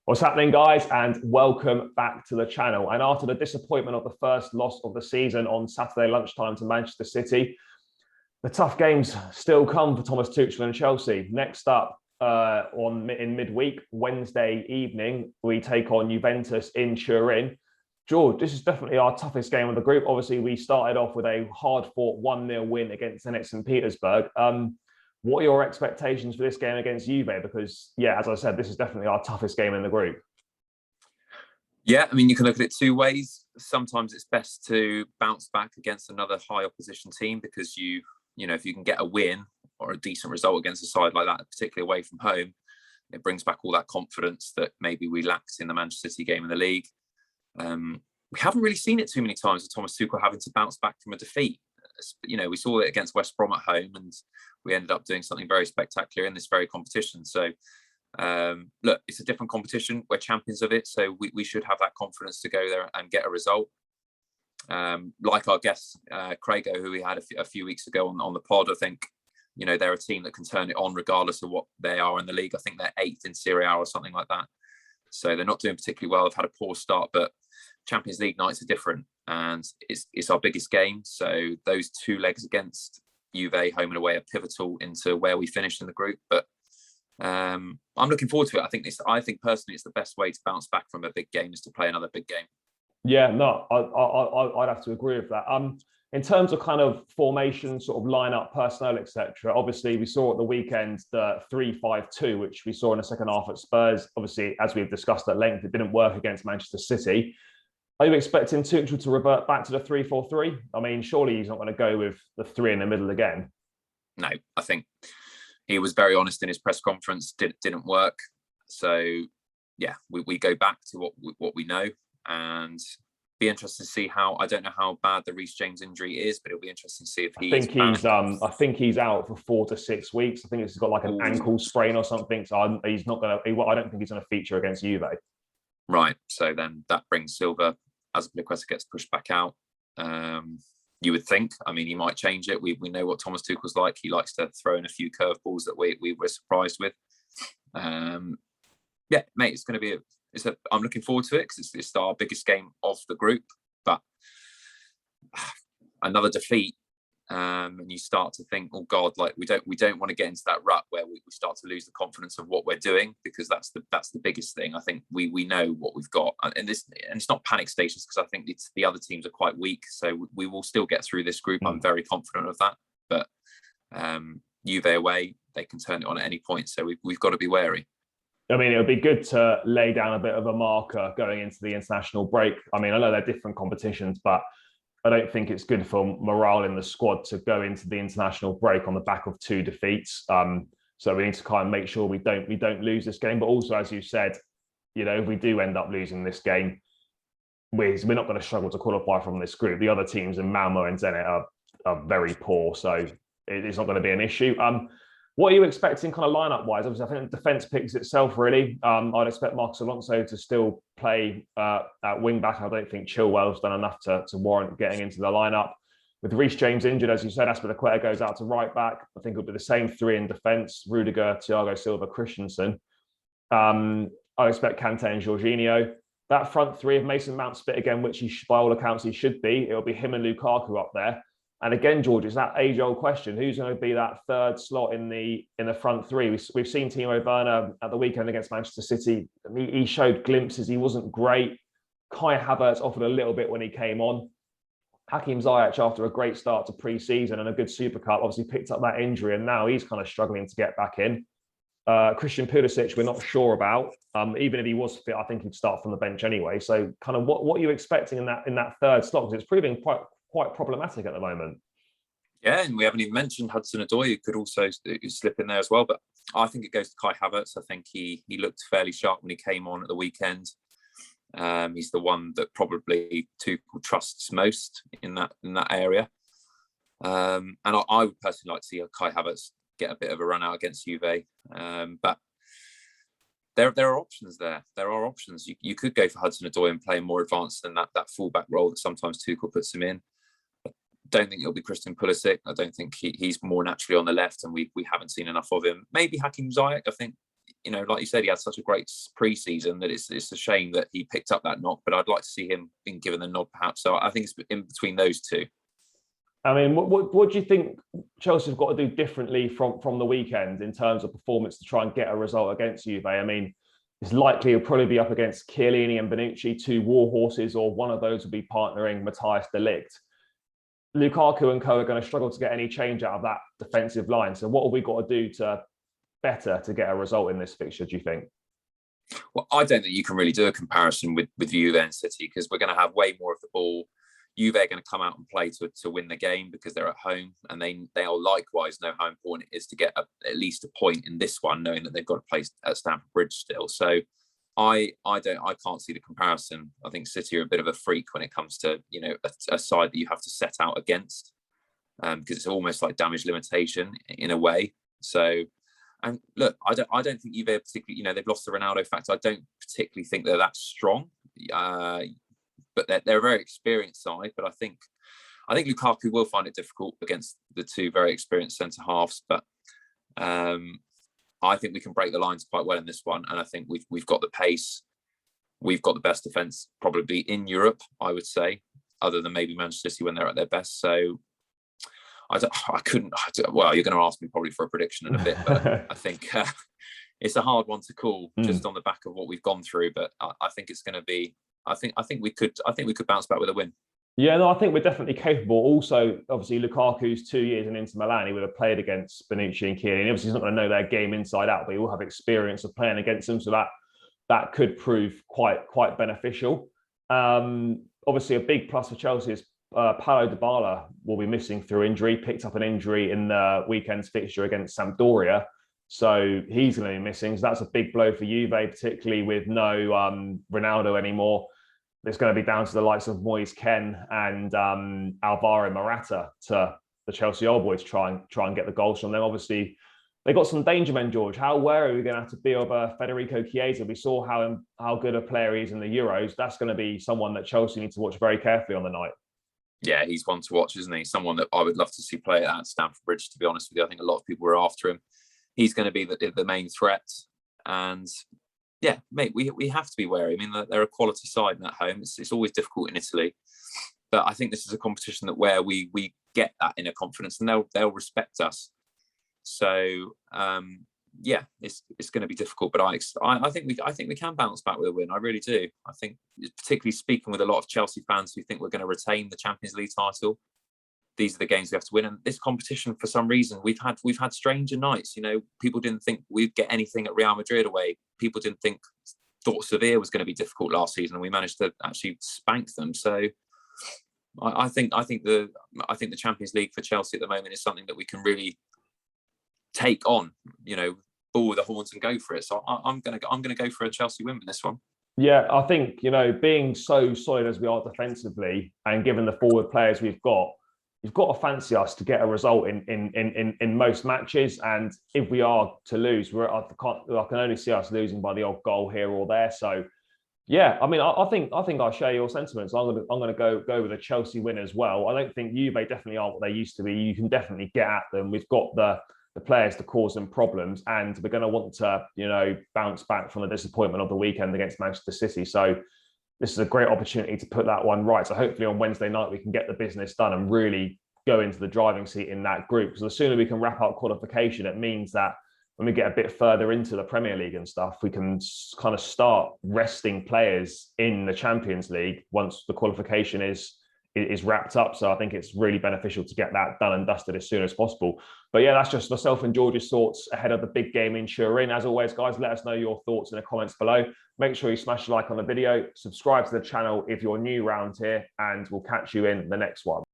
What's happening, guys, and welcome back to the channel. And after the disappointment of the first loss of the season on Saturday lunchtime to Manchester City, the tough games still come for Thomas Tuchel and Chelsea. Next up in midweek, Wednesday evening, we take on Juventus in Turin. George, this is definitely our toughest game of the group. Obviously, we started off with a hard-fought 1-0 win against Zenit St. Petersburg. What are your expectations for this game against Juve? Because, yeah, as I said, this is definitely our toughest game in the group. Yeah, I mean, you can look at it two ways. Sometimes it's best to bounce back against another high opposition team because if you can get a win or a decent result against a side like that, particularly away from home, it brings back all that confidence that maybe we lacked in the Manchester City game in the league. We haven't really seen it too many times with Thomas Tuchel having to bounce back from a defeat. We saw it against West Brom at home, and we ended up doing something very spectacular in this very competition. So, look, it's a different competition. We're champions of it, so we should have that confidence to go there and get a result. Like our guest, Craigo, who we had a few weeks ago on the pod, I think, they're a team that can turn it on regardless of what they are in the league. I think they're 8th in Serie A or something like that. So they're not doing particularly well. They've had a poor start, but Champions League nights are different, and it's our biggest game. So those two legs against Juve, home and away, are pivotal into where we finish in the group. But I'm looking forward to it. I think personally, it's the best way to bounce back from a big game is to play another big game. Yeah, no, I'd have to agree with that. In terms of kind of formation, sort of lineup, personnel, etc. Obviously, we saw at the weekend the 3-5-2, which we saw in the second half at Spurs. Obviously, as we've discussed at length, it didn't work against Manchester City. Are you expecting Tuchel to revert back to the 3-4-3? I mean, surely he's not going to go with the 3 in the middle again. No, I think he was very honest in his press conference. Didn't work. So, yeah, we go back to what we know, and be interested to see how. I don't know how bad the Reece James injury is, but it'll be interesting to see if I think he's out for 4 to 6 weeks. I think he's got like an ankle sprain or something. So he's not going to. I don't think he's going to feature against Juve. Right. So then that brings Silva. Azpilicueta gets pushed back out. You would think. I mean, he might change it. We know what Thomas Tuchel's like. He likes to throw in a few curveballs that we were surprised with. Yeah, mate, it's going to be I'm looking forward to it because it's our biggest game of the group. But another defeat, and you start to think, oh God, like we don't want to get into that rut where we start to lose the confidence of what we're doing, because that's the biggest thing. I think we know what we've got, and it's not panic stations, because I think the other teams are quite weak, so we will still get through this group. I'm very confident of that. But Juve away, they can turn it on at any point, so we've got to be wary. I mean, it would be good to lay down a bit of a marker going into the international break. I mean, I know they're different competitions, but I don't think it's good for morale in the squad to go into the international break on the back of 2 defeats. So we need to kind of make sure we don't lose this game. But also, as you said, if we do end up losing this game, we're not going to struggle to qualify from this group. The other teams in Malmo and Zenit are very poor, so it's not going to be an issue. What are you expecting kind of lineup-wise? Obviously, I think the defence picks itself, really. I'd expect Marcos Alonso to still play at wing-back. I don't think Chilwell's done enough to warrant getting into the lineup. With Reece James injured, as you said, Azpilicueta goes out to right-back. I think it'll be the same 3 in defence: Rudiger, Thiago Silva, Christensen. I expect Kante and Jorginho. That front 3 of Mason Mount split again, which by all accounts he should be. It'll be him and Lukaku up there. And again, George, it's that age-old question: who's going to be that third slot in the front 3? We've seen Timo Werner at the weekend against Manchester City. He showed glimpses. He wasn't great. Kai Havertz offered a little bit when he came on. Hakim Ziyech, after a great start to pre-season and a good Super Cup, obviously picked up that injury, and now he's kind of struggling to get back in. Christian Pulisic, we're not sure about. Even if he was fit, I think he'd start from the bench anyway. So, kind of, what are you expecting in that third slot? Because it's proving quite problematic at the moment. Yeah, and we haven't even mentioned Hudson-Odoi, who could also slip in there as well. But I think it goes to Kai Havertz. I think he looked fairly sharp when he came on at the weekend. He's the one that probably Tuchel trusts most in that area. And I would personally like to see Kai Havertz get a bit of a run out against Juve. But there are options there. There are options. You could go for Hudson-Odoi and play more advanced than that fullback role that sometimes Tuchel puts him in. Don't think it'll be Christian Pulisic. I don't think he's more naturally on the left, and we haven't seen enough of him. Maybe Hakim Ziyech. I think like you said, he had such a great pre-season that it's a shame that he picked up that knock. But I'd like to see him being given the nod, perhaps. So I think it's in between those two. I mean, what do you think Chelsea have got to do differently from the weekend in terms of performance to try and get a result against Juve? I mean, it's likely he'll probably be up against Chiellini and Bonucci, two war horses, or one of those will be partnering Matthias de Ligt. Lukaku and co are going to struggle to get any change out of that defensive line. So what have we got to do to get a result in this fixture, do you think? Well, I don't think you can really do a comparison with Juve and City, because we're going to have way more of the ball. Juve are going to come out and play to win the game because they're at home, and they'll likewise know how important it is to get at least a point in this one, knowing that they've got to play at Stamford Bridge still. So I can't see the comparison. I think City are a bit of a freak when it comes to a side that you have to set out against, because it's almost like damage limitation in a way. So, and look, I don't think Juve particularly, they've lost the Ronaldo factor. I don't particularly think they're that strong. But they're a very experienced side. But I think Lukaku will find it difficult against the two very experienced centre halves. But I think we can break the lines quite well in this one, and I think we've got the pace. We've got the best defence probably in Europe, I would say, other than maybe Manchester City when they're at their best. So well, you're going to ask me probably for a prediction in a bit, but I think it's a hard one to call just on the back of what we've gone through. But I think it's going to be. I think we could bounce back with a win. Yeah, no, I think we're definitely capable. Also, obviously, Lukaku's 2 years in Inter Milan. He would have played against Bonucci and Chiellini. Obviously, he's not going to know their game inside out, but he will have experience of playing against them. So that could prove quite beneficial. Obviously, a big plus for Chelsea is Paulo Dybala will be missing through injury. Picked up an injury in the weekend's fixture against Sampdoria. So he's going to be missing. So that's a big blow for Juve, particularly with no Ronaldo anymore. It's going to be down to the likes of Moise Kean and Alvaro Morata to the Chelsea old boys try and get the goals from them. Obviously, they got some danger men, George. How wary are we going to have to be of Federico Chiesa? We saw how good a player he is in the Euros. That's going to be someone that Chelsea need to watch very carefully on the night. Yeah, he's one to watch, isn't he? Someone that I would love to see play at Stamford Bridge, to be honest with you. I think a lot of people were after him. He's going to be the main threat. And yeah, mate, we have to be wary. I mean, they're a quality side at home. It's always difficult in Italy, but I think this is a competition where we get that inner confidence, and they'll respect us. So yeah, it's going to be difficult, but I think we can bounce back with a win. I really do. I think, particularly speaking with a lot of Chelsea fans who think we're going to retain the Champions League title, these are the games we have to win. And this competition, for some reason, we've had stranger nights. People didn't think we'd get anything at Real Madrid away. People thought Sevilla was going to be difficult last season, and we managed to actually spank them. So I think the Champions League for Chelsea at the moment is something that we can really take on. Ball with the horns and go for it. So I'm going to go for a Chelsea win in this one. Yeah, I think being so solid as we are defensively, and given the forward players we've got, you've got to fancy us to get a result in most matches. And if we are to lose, I can only see us losing by the odd goal here or there. So yeah, I mean, I think I share your sentiments. I'm gonna go with a Chelsea win as well. I don't think Juve definitely aren't what they used to be. You can definitely get at them. We've got the players to cause them problems, and we're going to want to bounce back from the disappointment of the weekend against Manchester City. So this is a great opportunity to put that one right. So hopefully on Wednesday night we can get the business done and really go into the driving seat in that group. Because the sooner we can wrap up qualification, it means that when we get a bit further into the Premier League and stuff, we can kind of start resting players in the Champions League once the qualification is wrapped up. So I think it's really beneficial to get that done and dusted as soon as possible. But yeah, that's just myself and George's thoughts ahead of the big game in Turin. As always, guys, let us know your thoughts in the comments below. Make sure you smash a like on the video, subscribe to the channel if you're new around here, and we'll catch you in the next one.